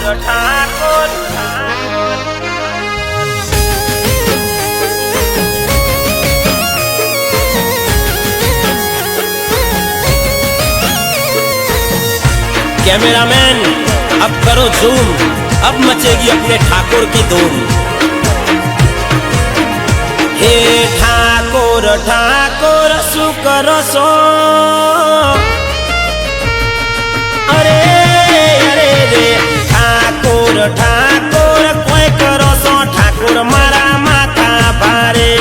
Thakur cameraman अब करो zoom, अब मचेगी अपने ठाकुर की धूम। हे ठाकुर ठाकुर सु करो सो, अरे अरे रे ठाकुर ठाकुर कोई करो सो, ठाकुर मारा माथा भारे।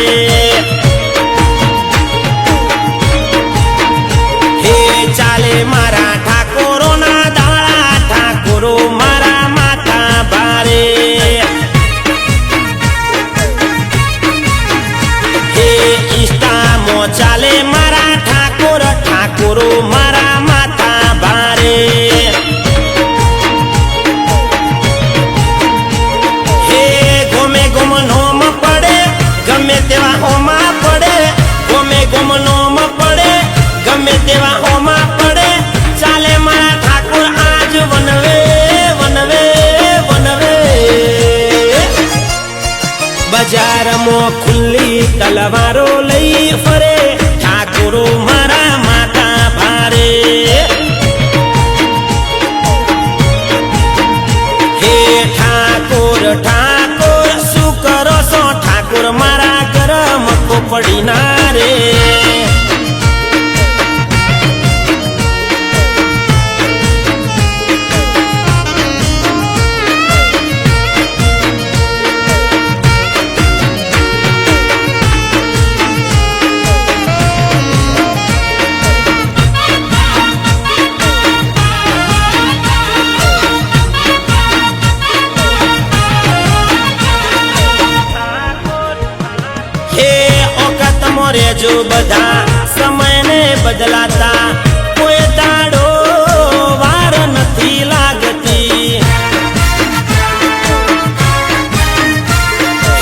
हे चाले मारा ठाकुरो ना दाड़ा, ठाकुरो मारा माथा भारे। हे इष्टा मो चाले मारा ठाकुर, ठाकुरो मारा माथा भारे। हे गोमे गोम नोम पड़े गमे तेवा होमा पड़े, गोमे गोम नोम पड़े गमे तेवा होमा पड़े। चाले मारा ठाकुर आज वनवे वनवे वनवे। बाजार मो खुली तलवारो लई फरे, ठाकुरो मारा माथा भारे। हे ठाकुर ठाकुर सु करो सो, ठाकुर मारा गरम को पड़ी ना रे। मोरे जो बधा समय ने बदलाता, कोई दाड़ो वार नथी लागती।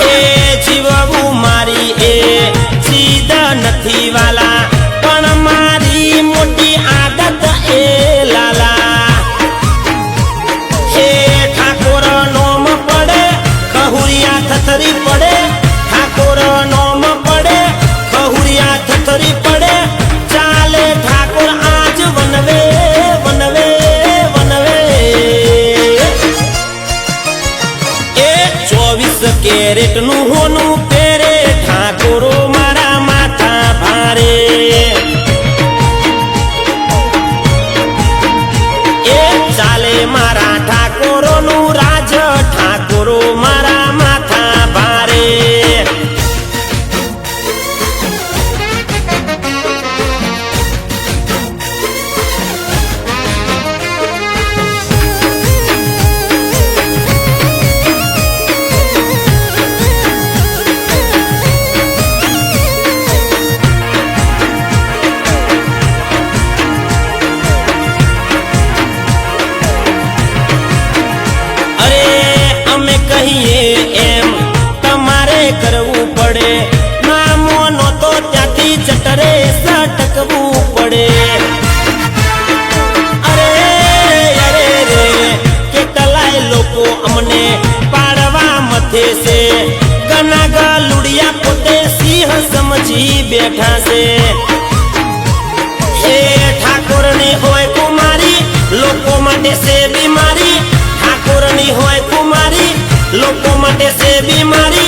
ए जीवू मारी ए जीद नथी वाला, पण मारी मोटी आदत ए लाला। हे ठाकुर नोम पड़े खहुरिया थथरी पड़े, ठाकुर नोम पड़े खहुरिया थथरी पड़े। चाले ठाकुर आज वनवे वनवे वनवे। ए 24 कैरेट नु होनु पेरे, ठाकुरो मारा माथा भारे। ए चाले मारा ठाकुरो नु राज, ठाकुरो मारा माथा भारे। एम तमारे करवू पड़े, नामो नो तो त्याथी चटरे सटकवू पड़े। अरे अरे रे केटलाय लोको अमने पाड़वा मथे से, गना गलुड़िया पोते सिंह समझी बैठा से। हे ठाकुर नी होय कुमारी लोको माटे से बीमारी, ठाकुर नी होय कुमारी लोको माटे से बीमारी।